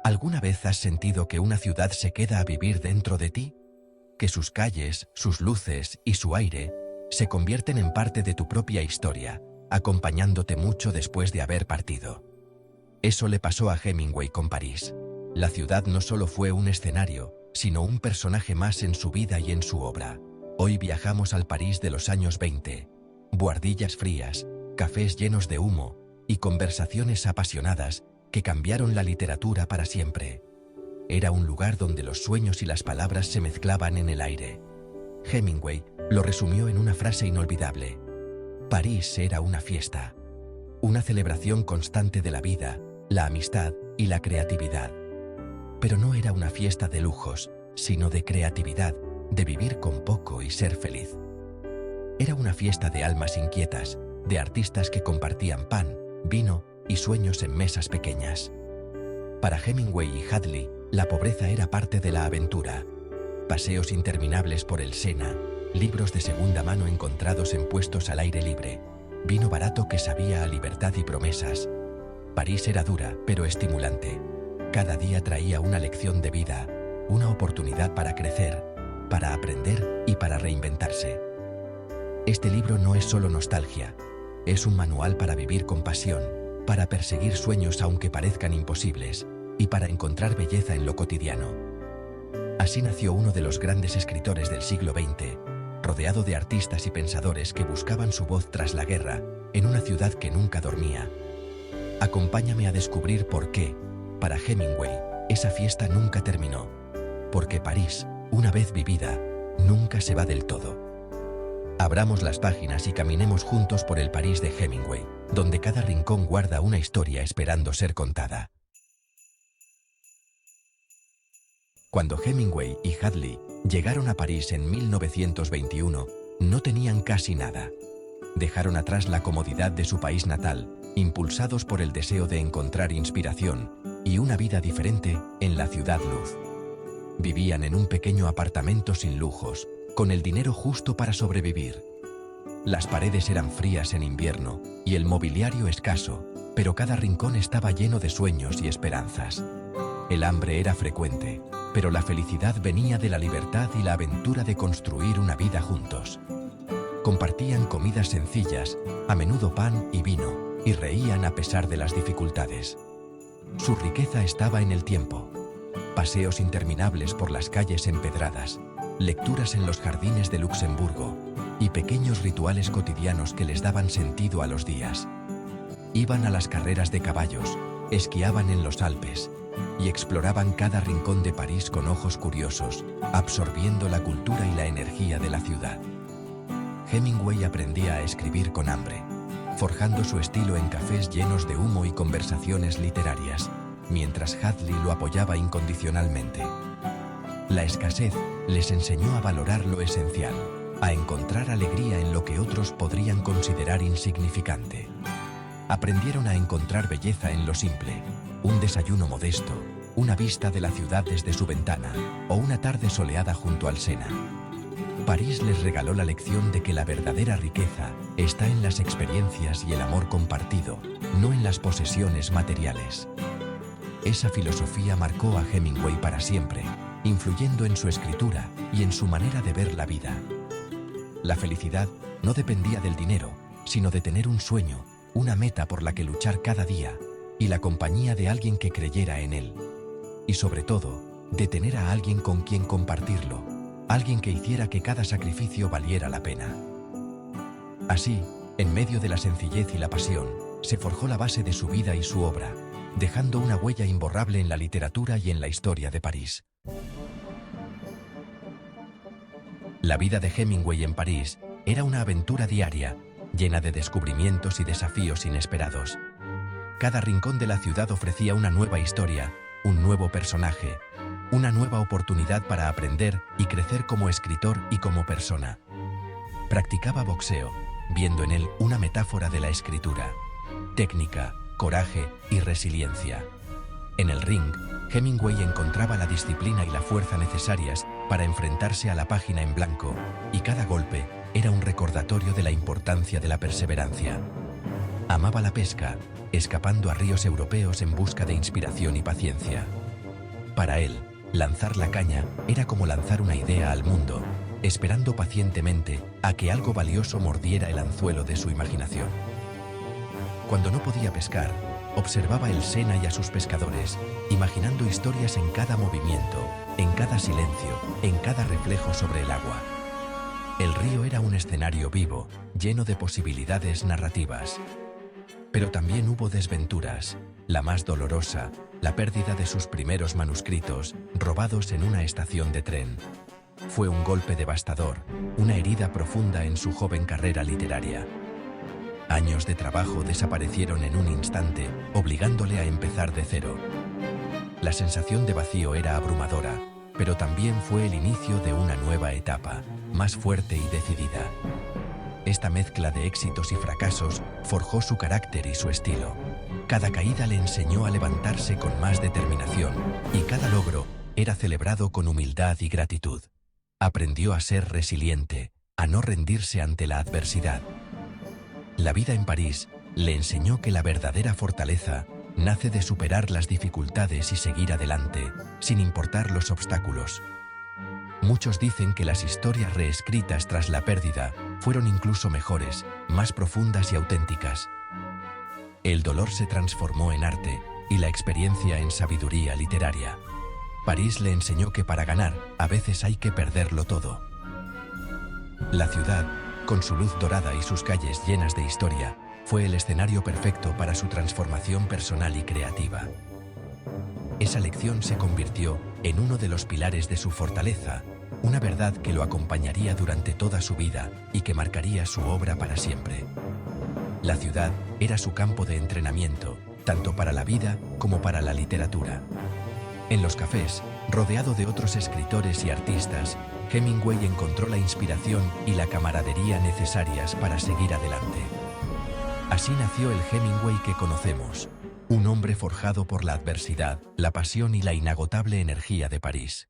¿Alguna vez has sentido que una ciudad se queda a vivir dentro de ti? Que sus calles, sus luces y su aire se convierten en parte de tu propia historia, acompañándote mucho después de haber partido. Eso le pasó a Hemingway con París. La ciudad no solo fue un escenario, sino un personaje más en su vida y en su obra. Hoy viajamos al París de los años 20. Buhardillas frías, cafés llenos de humo y conversaciones apasionadas que cambiaron la literatura para siempre. Era un lugar donde los sueños y las palabras se mezclaban en el aire. Hemingway lo resumió en una frase inolvidable. París era una fiesta. Una celebración constante de la vida, la amistad y la creatividad. Pero no era una fiesta de lujos, sino de creatividad, de vivir con poco y ser feliz. Era una fiesta de almas inquietas, de artistas que compartían pan, vino y sueños en mesas pequeñas. Para Hemingway y Hadley, la pobreza era parte de la aventura. Paseos interminables por el Sena, libros de segunda mano encontrados en puestos al aire libre, vino barato que sabía a libertad y promesas. París era dura, pero estimulante. Cada día traía una lección de vida, una oportunidad para crecer, para aprender y para reinventarse. Este libro no es solo nostalgia, es un manual para vivir con pasión, para perseguir sueños aunque parezcan imposibles, y para encontrar belleza en lo cotidiano. Así nació uno de los grandes escritores del siglo XX, rodeado de artistas y pensadores que buscaban su voz tras la guerra, en una ciudad que nunca dormía. Acompáñame a descubrir por qué, para Hemingway, esa fiesta nunca terminó. Porque París, una vez vivida, nunca se va del todo. Abramos las páginas y caminemos juntos por el París de Hemingway, donde cada rincón guarda una historia esperando ser contada. Cuando Hemingway y Hadley llegaron a París en 1921, no tenían casi nada. Dejaron atrás la comodidad de su país natal, impulsados por el deseo de encontrar inspiración y una vida diferente en la ciudad luz. Vivían en un pequeño apartamento sin lujos, con el dinero justo para sobrevivir. Las paredes eran frías en invierno y el mobiliario escaso, pero cada rincón estaba lleno de sueños y esperanzas. El hambre era frecuente, pero la felicidad venía de la libertad y la aventura de construir una vida juntos. Compartían comidas sencillas, a menudo pan y vino, y reían a pesar de las dificultades. Su riqueza estaba en el tiempo. Paseos interminables por las calles empedradas, lecturas en los jardines de Luxemburgo y pequeños rituales cotidianos que les daban sentido a los días. Iban a las carreras de caballos, esquiaban en los Alpes y exploraban cada rincón de París con ojos curiosos, absorbiendo la cultura y la energía de la ciudad. Hemingway aprendía a escribir con hambre, forjando su estilo en cafés llenos de humo y conversaciones literarias, mientras Hadley lo apoyaba incondicionalmente. La escasez les enseñó a valorar lo esencial, a encontrar alegría en lo que otros podrían considerar insignificante. Aprendieron a encontrar belleza en lo simple, un desayuno modesto, una vista de la ciudad desde su ventana o una tarde soleada junto al Sena. París les regaló la lección de que la verdadera riqueza está en las experiencias y el amor compartido, no en las posesiones materiales. Esa filosofía marcó a Hemingway para siempre, influyendo en su escritura y en su manera de ver la vida. La felicidad no dependía del dinero, sino de tener un sueño, una meta por la que luchar cada día, y la compañía de alguien que creyera en él. Y sobre todo, de tener a alguien con quien compartirlo, alguien que hiciera que cada sacrificio valiera la pena. Así, en medio de la sencillez y la pasión, se forjó la base de su vida y su obra, dejando una huella imborrable en la literatura y en la historia de París. La vida de Hemingway en París era una aventura diaria, llena de descubrimientos y desafíos inesperados. Cada rincón de la ciudad ofrecía una nueva historia, un nuevo personaje, una nueva oportunidad para aprender y crecer como escritor y como persona. Practicaba boxeo, viendo en él una metáfora de la escritura, técnica, coraje y resiliencia. En el ring, Hemingway encontraba la disciplina y la fuerza necesarias para enfrentarse a la página en blanco, y cada golpe era un recordatorio de la importancia de la perseverancia. Amaba la pesca, escapando a ríos europeos en busca de inspiración y paciencia. Para él, lanzar la caña era como lanzar una idea al mundo, esperando pacientemente a que algo valioso mordiera el anzuelo de su imaginación. Cuando no podía pescar, observaba el Sena y a sus pescadores, imaginando historias en cada movimiento, en cada silencio, en cada reflejo sobre el agua. El río era un escenario vivo, lleno de posibilidades narrativas. Pero también hubo desventuras, la más dolorosa, la pérdida de sus primeros manuscritos, robados en una estación de tren. Fue un golpe devastador, una herida profunda en su joven carrera literaria. Años de trabajo desaparecieron en un instante, obligándole a empezar de cero. La sensación de vacío era abrumadora, pero también fue el inicio de una nueva etapa, más fuerte y decidida. Esta mezcla de éxitos y fracasos forjó su carácter y su estilo. Cada caída le enseñó a levantarse con más determinación, y cada logro era celebrado con humildad y gratitud. Aprendió a ser resiliente, a no rendirse ante la adversidad. La vida en París le enseñó que la verdadera fortaleza nace de superar las dificultades y seguir adelante, sin importar los obstáculos. Muchos dicen que las historias reescritas tras la pérdida fueron incluso mejores, más profundas y auténticas. El dolor se transformó en arte y la experiencia en sabiduría literaria. París le enseñó que para ganar, a veces hay que perderlo todo. La ciudad, con su luz dorada y sus calles llenas de historia, fue el escenario perfecto para su transformación personal y creativa. Esa lección se convirtió en uno de los pilares de su fortaleza, una verdad que lo acompañaría durante toda su vida y que marcaría su obra para siempre. La ciudad era su campo de entrenamiento, tanto para la vida como para la literatura. En los cafés, rodeado de otros escritores y artistas, Hemingway encontró la inspiración y la camaradería necesarias para seguir adelante. Así nació el Hemingway que conocemos, un hombre forjado por la adversidad, la pasión y la inagotable energía de París.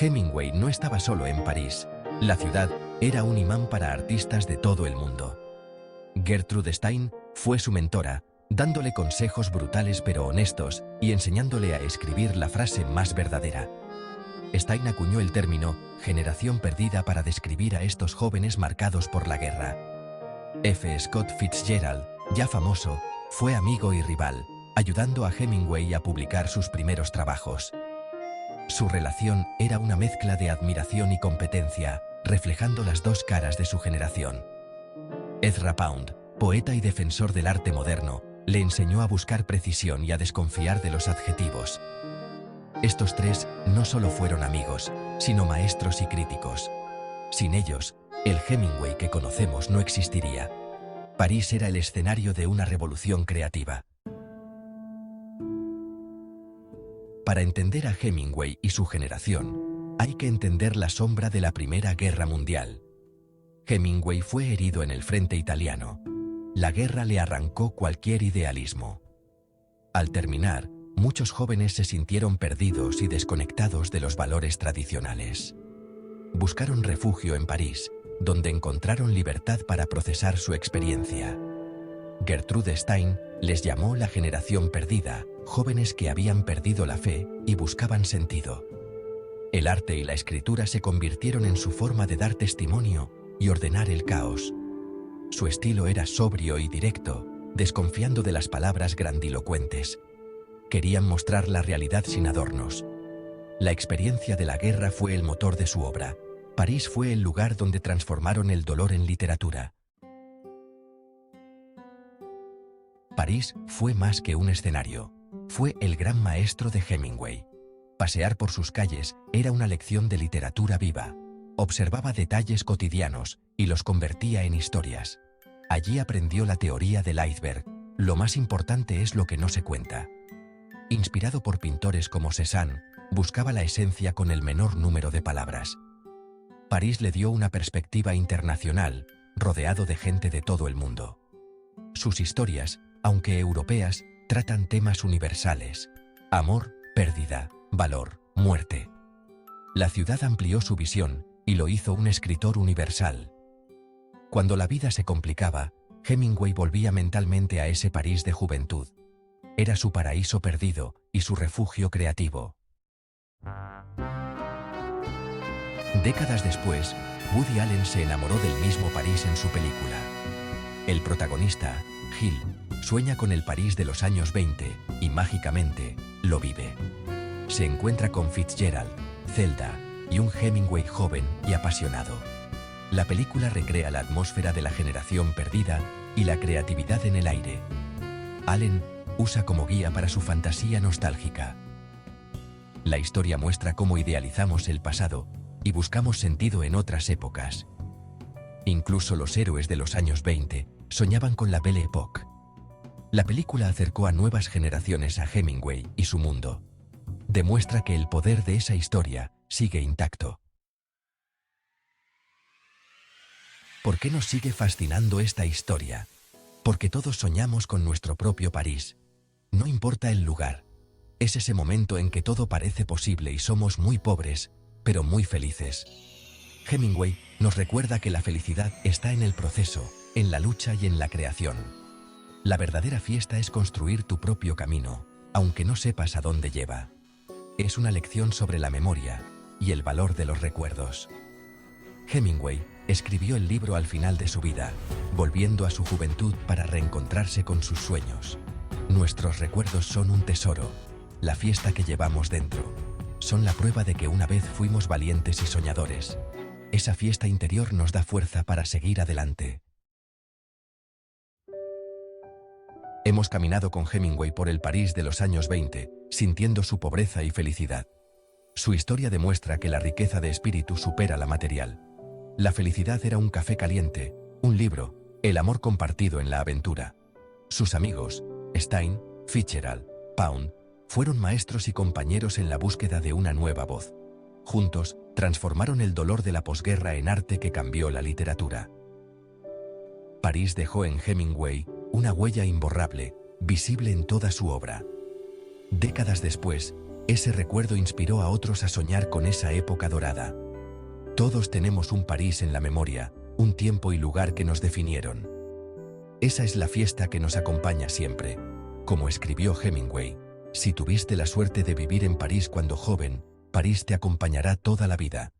Hemingway no estaba solo en París. La ciudad era un imán para artistas de todo el mundo. Gertrude Stein fue su mentora, dándole consejos brutales pero honestos y enseñándole a escribir la frase más verdadera. Stein acuñó el término «generación perdida» para describir a estos jóvenes marcados por la guerra. F. Scott Fitzgerald, ya famoso, fue amigo y rival, ayudando a Hemingway a publicar sus primeros trabajos. Su relación era una mezcla de admiración y competencia, reflejando las dos caras de su generación. Ezra Pound, poeta y defensor del arte moderno, le enseñó a buscar precisión y a desconfiar de los adjetivos. Estos tres no solo fueron amigos, sino maestros y críticos. Sin ellos, el Hemingway que conocemos no existiría. París era el escenario de una revolución creativa. Para entender a Hemingway y su generación, hay que entender la sombra de la Primera Guerra Mundial. Hemingway fue herido en el frente italiano. La guerra le arrancó cualquier idealismo. Al terminar, muchos jóvenes se sintieron perdidos y desconectados de los valores tradicionales. Buscaron refugio en París, donde encontraron libertad para procesar su experiencia. Gertrude Stein les llamó la generación perdida, jóvenes que habían perdido la fe y buscaban sentido. El arte y la escritura se convirtieron en su forma de dar testimonio y ordenar el caos. Su estilo era sobrio y directo, desconfiando de las palabras grandilocuentes. Querían mostrar la realidad sin adornos. La experiencia de la guerra fue el motor de su obra. París fue el lugar donde transformaron el dolor en literatura. París fue más que un escenario. Fue el gran maestro de Hemingway. Pasear por sus calles era una lección de literatura viva. Observaba detalles cotidianos y los convertía en historias. Allí aprendió la teoría del iceberg. Lo más importante es lo que no se cuenta. Inspirado por pintores como Cézanne, buscaba la esencia con el menor número de palabras. París le dio una perspectiva internacional, rodeado de gente de todo el mundo. Sus historias, aunque europeas, tratan temas universales: amor, pérdida, valor, muerte. La ciudad amplió su visión y lo hizo un escritor universal. Cuando la vida se complicaba, Hemingway volvía mentalmente a ese París de juventud. Era su paraíso perdido y su refugio creativo. Décadas después, Woody Allen se enamoró del mismo París en su película. El protagonista, Gil, sueña con el París de los años 20 y mágicamente lo vive. Se encuentra con Fitzgerald, Zelda y un Hemingway joven y apasionado. La película recrea la atmósfera de la generación perdida y la creatividad en el aire. Allen usa como guía para su fantasía nostálgica. La historia muestra cómo idealizamos el pasado y buscamos sentido en otras épocas. Incluso los héroes de los años 20 soñaban con la Belle Époque. La película acercó a nuevas generaciones a Hemingway y su mundo. Demuestra que el poder de esa historia sigue intacto. ¿Por qué nos sigue fascinando esta historia? Porque todos soñamos con nuestro propio París. No importa el lugar. Es ese momento en que todo parece posible y somos muy pobres, pero muy felices. Hemingway nos recuerda que la felicidad está en el proceso, en la lucha y en la creación. La verdadera fiesta es construir tu propio camino, aunque no sepas a dónde lleva. Es una lección sobre la memoria y el valor de los recuerdos. Hemingway escribió el libro al final de su vida, volviendo a su juventud para reencontrarse con sus sueños. Nuestros recuerdos son un tesoro, la fiesta que llevamos dentro. Son la prueba de que una vez fuimos valientes y soñadores. Esa fiesta interior nos da fuerza para seguir adelante. Hemos caminado con Hemingway por el París de los años 20, sintiendo su pobreza y felicidad. Su historia demuestra que la riqueza de espíritu supera la material. La felicidad era un café caliente, un libro, el amor compartido en la aventura. Sus amigos, Stein, Fitzgerald, Pound, fueron maestros y compañeros en la búsqueda de una nueva voz. Juntos, transformaron el dolor de la posguerra en arte que cambió la literatura. París dejó en Hemingway una huella imborrable, visible en toda su obra. Décadas después, ese recuerdo inspiró a otros a soñar con esa época dorada. Todos tenemos un París en la memoria, un tiempo y lugar que nos definieron. Esa es la fiesta que nos acompaña siempre. Como escribió Hemingway, si tuviste la suerte de vivir en París cuando joven, París te acompañará toda la vida.